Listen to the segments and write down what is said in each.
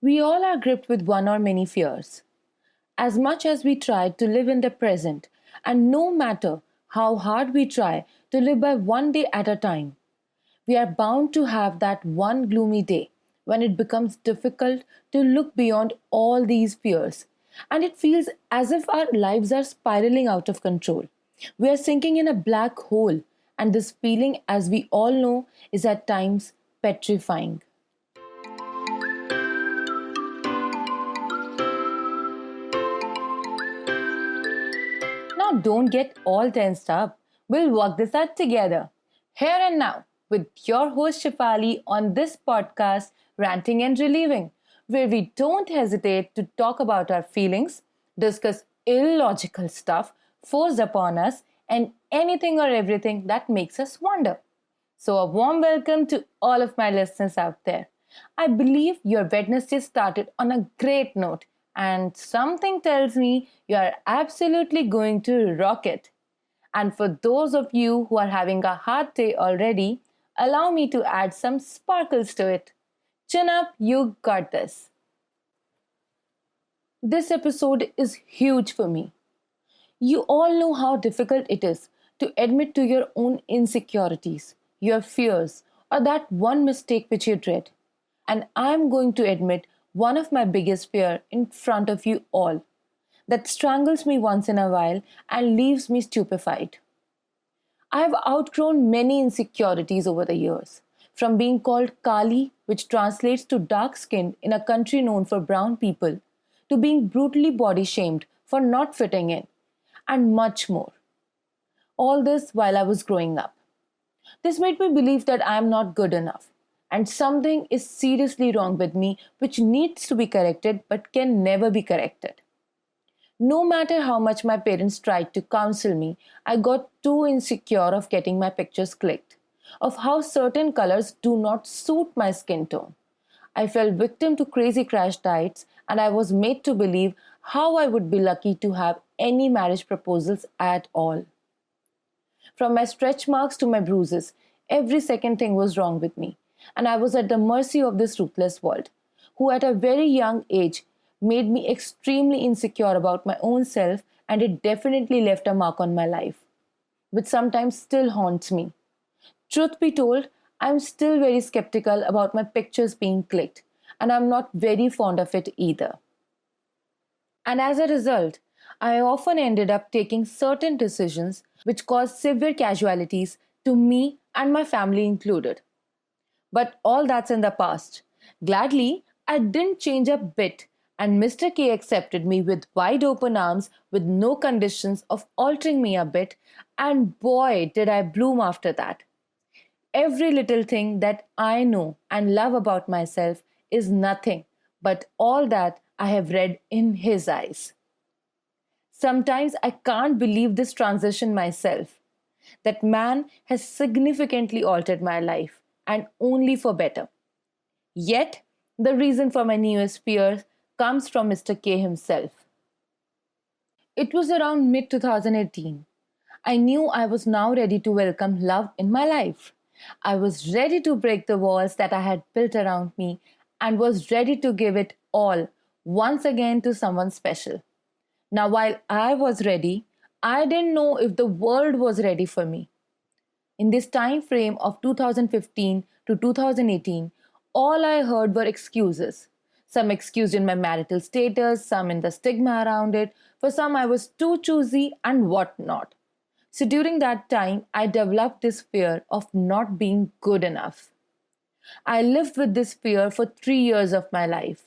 We all are gripped with one or many fears. As much as we try to live in the present, and no matter how hard we try to live by one day at a time, we are bound to have that one gloomy day when it becomes difficult to look beyond all these fears. And it feels as if our lives are spiraling out of control. We are sinking in a black hole, and this feeling, as we all know, is at times petrifying. Now, don't get all tensed up. We'll work this out together. Here and now, with your host Shifali on this podcast, Ranting and Relieving, where we don't hesitate to talk about our feelings, discuss illogical stuff forced upon us, and anything or everything that makes us wonder. So, a warm welcome to all of my listeners out there. I believe your Wednesday started on a great note, and something tells me you are absolutely going to rock it. And for those of you who are having a hard day already, allow me to add some sparkles to it. Chin up, you got this. This episode is huge for me. You all know how difficult it is to admit to your own insecurities, your fears, or that one mistake which you dread. And I'm going to admit one of my biggest fear in front of you all that strangles me once in a while and leaves me stupefied. I have outgrown many insecurities over the years, from being called Kali, which translates to dark skinned in a country known for brown people, to being brutally body shamed for not fitting in, and much more. All this while I was growing up. This made me believe that I am not good enough, and something is seriously wrong with me which needs to be corrected but can never be corrected. No matter how much my parents tried to counsel me, I got too insecure of getting my pictures clicked, of how certain colors do not suit my skin tone. I fell victim to crazy crash diets, and I was made to believe how I would be lucky to have any marriage proposals at all. From my stretch marks to my bruises, every second thing was wrong with me, and I was at the mercy of this ruthless world, who at a very young age made me extremely insecure about my own self, and it definitely left a mark on my life, which sometimes still haunts me. Truth be told, I'm still very skeptical about my pictures being clicked, and I'm not very fond of it either. And as a result, I often ended up taking certain decisions which caused severe casualties to me and my family included. But all that's in the past. Gladly, I didn't change a bit, and Mr. K accepted me with wide open arms with no conditions of altering me a bit, and boy, did I bloom after that. Every little thing that I know and love about myself is nothing but all that I have read in his eyes. Sometimes I can't believe this transition myself. That man has significantly altered my life, and only for better. Yet, the reason for my newest fears comes from Mr. K himself. It was around mid 2018. I knew I was now ready to welcome love in my life. I was ready to break the walls that I had built around me and was ready to give it all once again to someone special. Now, while I was ready, I didn't know if the world was ready for me. In this time frame of 2015 to 2018, all I heard were excuses. Some excused in my marital status, some in the stigma around it. For some, I was too choosy and whatnot. So during that time, I developed this fear of not being good enough. I lived with this fear for 3 years of my life.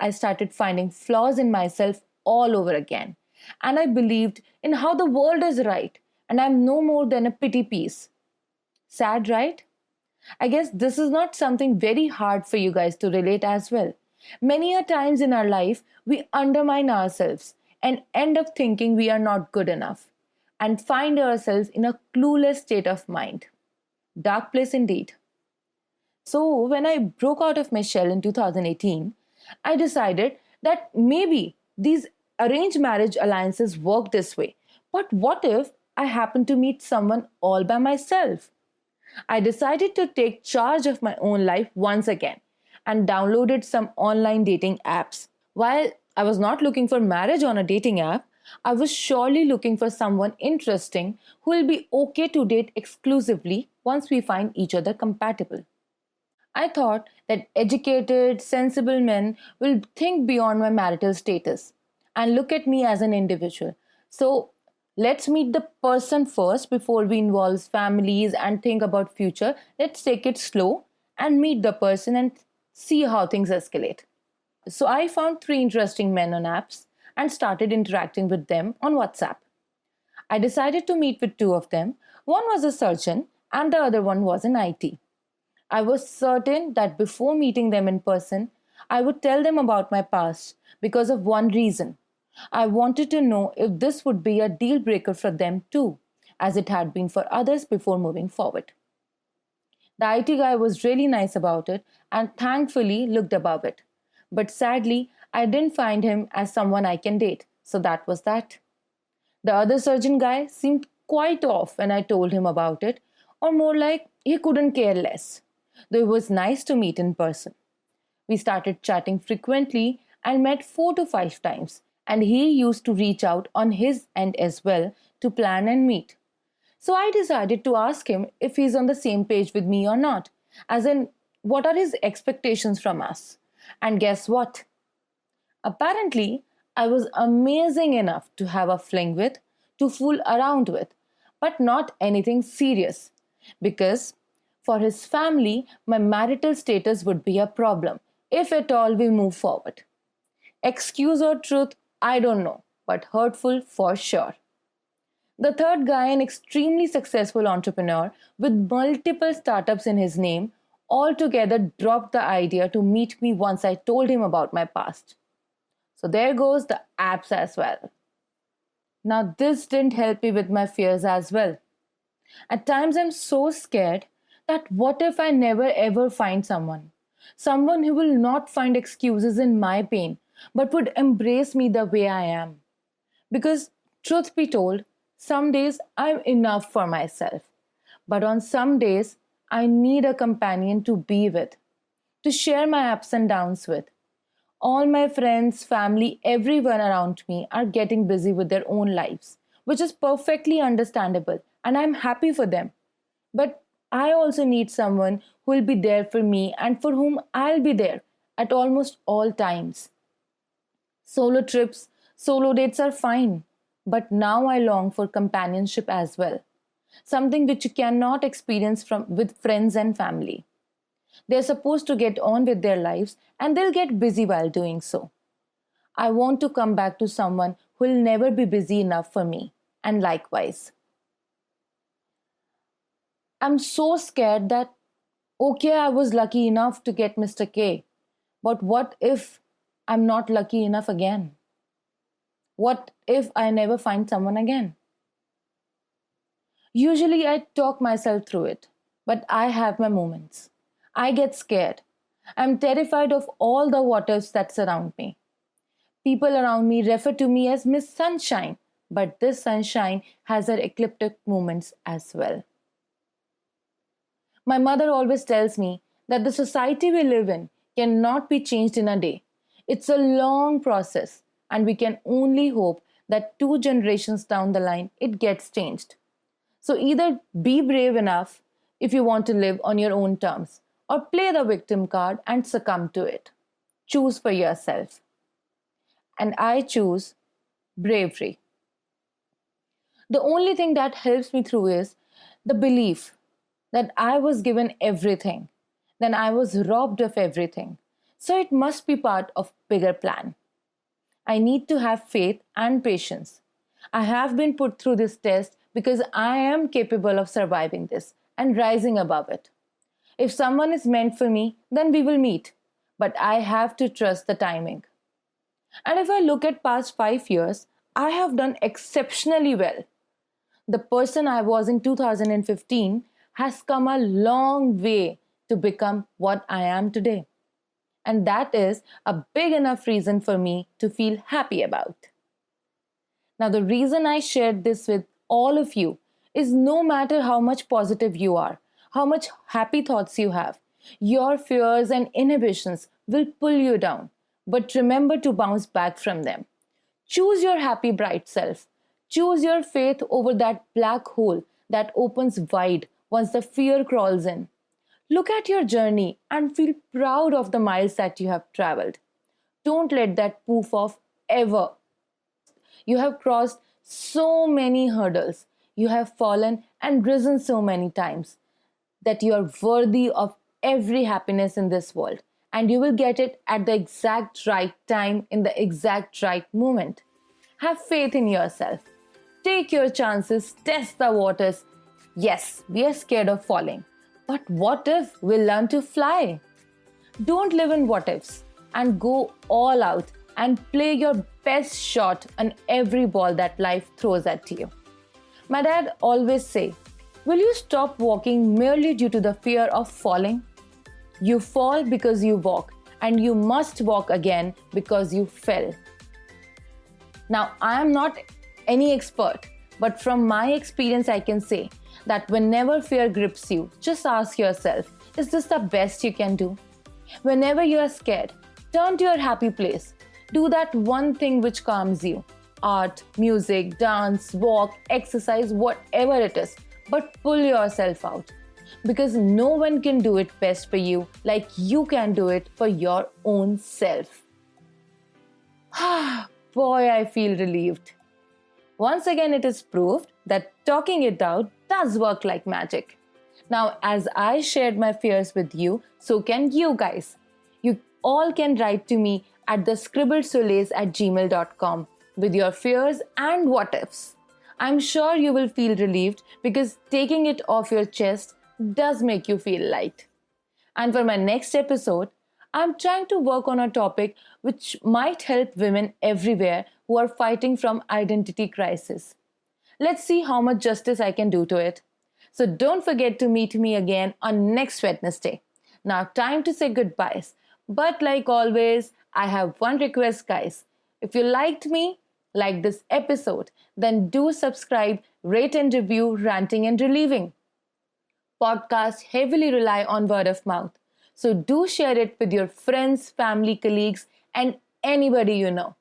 I started finding flaws in myself all over again. And I believed in how the world is right, and I'm no more than a pity piece. Sad, right? I guess this is not something very hard for you guys to relate as well. Many a times in our life, we undermine ourselves and end up thinking we are not good enough and find ourselves in a clueless state of mind. Dark place indeed. So, when I broke out of my shell in 2018, I decided that maybe these arranged marriage alliances work this way. But what if I happen to meet someone all by myself? I decided to take charge of my own life once again and downloaded some online dating apps. While I was not looking for marriage on a dating app, I was surely looking for someone interesting who will be okay to date exclusively once we find each other compatible. I thought that educated, sensible men will think beyond my marital status and look at me as an individual. So let's meet the person first before we involve families and think about future. Let's take it slow and meet the person and see how things escalate. So I found three interesting men on apps and started interacting with them on WhatsApp. I decided to meet with two of them. One was a surgeon and the other one was in IT. I was certain that before meeting them in person, I would tell them about my past because of one reason. I wanted to know if this would be a deal breaker for them too, as it had been for others before moving forward. The IT guy was really nice about it and thankfully looked above it. But sadly, I didn't find him as someone I can date, so that was that. The other surgeon guy seemed quite off when I told him about it, or more like he couldn't care less, though it was nice to meet in person. We started chatting frequently and met 4 to 5 times, and he used to reach out on his end as well to plan and meet. So I decided to ask him if he's on the same page with me or not, as in, what are his expectations from us? And guess what? Apparently, I was amazing enough to have a fling with, to fool around with, but not anything serious. Because for his family, my marital status would be a problem, if at all we move forward. Excuse or truth, I don't know, but hurtful for sure. The third guy, an extremely successful entrepreneur with multiple startups in his name, altogether dropped the idea to meet me once I told him about my past. So there goes the apps as well. Now, this didn't help me with my fears as well. At times, I'm so scared that what if I never ever find someone? Someone who will not find excuses in my pain, but would embrace me the way I am. Because, truth be told, some days I'm enough for myself. But on some days, I need a companion to be with, to share my ups and downs with. All my friends, family, everyone around me are getting busy with their own lives, which is perfectly understandable, and I'm happy for them. But I also need someone who will be there for me and for whom I'll be there at almost all times. Solo trips, solo dates are fine, but now I long for companionship as well, something which you cannot experience from with friends and family. They're supposed to get on with their lives and they'll get busy while doing so. I want to come back to someone who will never be busy enough for me, and likewise. I'm so scared that, okay, I was lucky enough to get Mr. K, but what if I'm not lucky enough again? What if I never find someone again? Usually I talk myself through it, but I have my moments. I get scared. I'm terrified of all the what ifs that surround me. People around me refer to me as Miss Sunshine, but this sunshine has her ecliptic moments as well. My mother always tells me that the society we live in cannot be changed in a day. It's a long process, and we can only hope that 2 generations down the line it gets changed. So either be brave enough if you want to live on your own terms, or play the victim card and succumb to it. Choose for yourself. And I choose bravery. The only thing that helps me through is the belief that I was given everything, then I was robbed of everything. So it must be part of bigger plan. I need to have faith and patience. I have been put through this test because I am capable of surviving this and rising above it. If someone is meant for me, then we will meet. But I have to trust the timing. And if I look at past 5 years, I have done exceptionally well. The person I was in 2015 has come a long way to become what I am today. And that is a big enough reason for me to feel happy about. Now, the reason I shared this with all of you is no matter how much positive you are, how much happy thoughts you have, Your fears and inhibitions will pull you down, but remember to bounce back from them. Choose your happy, bright self. Choose your faith over that black hole that opens wide once the fear crawls in. Look at your journey and feel proud of the miles that you have traveled. Don't let that poof off ever. You have crossed so many hurdles. You have fallen and risen so many times that you are worthy of every happiness in this world. And you will get it at the exact right time in the exact right moment. Have faith in yourself. Take your chances, test the waters. Yes, we are scared of falling. But what if we learn to fly? Don't live in what ifs and go all out and play your best shot on every ball that life throws at you. My dad always say, will you stop walking merely due to the fear of falling? You fall because you walk, and you must walk again because you fell. Now, I am not any expert, but from my experience, I can say that whenever fear grips you, just ask yourself, is this the best you can do? Whenever you are scared, turn to your happy place. Do that one thing which calms you. Art, music, dance, walk, exercise, whatever it is. But pull yourself out. Because no one can do it best for you like you can do it for your own self. Boy, I feel relieved. Once again, it is proved that talking it out does work like magic. Now, as I shared my fears with you, so can you guys. You all can write to me at thescribblesolace@gmail.com with your fears and what ifs. I'm sure you will feel relieved because taking it off your chest does make you feel light. And for my next episode, I'm trying to work on a topic which might help women everywhere who are fighting from identity crisis. Let's see how much justice I can do to it. So don't forget to meet me again on next Wednesday. Now time to say goodbyes. But like always, I have one request, guys. If you liked me, like this episode, then do subscribe, rate and review Ranting and Relieving. Podcasts heavily rely on word of mouth. So do share it with your friends, family, colleagues, and anybody you know.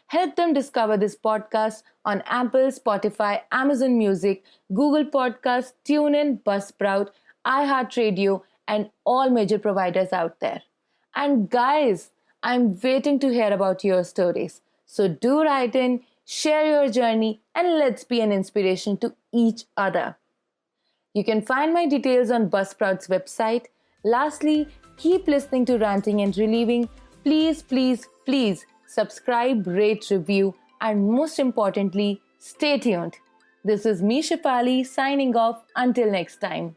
Help them discover this podcast on Apple, Spotify, Amazon Music, Google Podcasts, TuneIn, Buzzsprout, iHeartRadio, and all major providers out there. And guys, I'm waiting to hear about your stories. So do write in, share your journey, and let's be an inspiration to each other. You can find my details on Buzzsprout's website. Lastly, keep listening to Ranting and Relieving. Please, please, please subscribe, rate, review, and most importantly, stay tuned. This is me, Shefali, signing off. Until next time.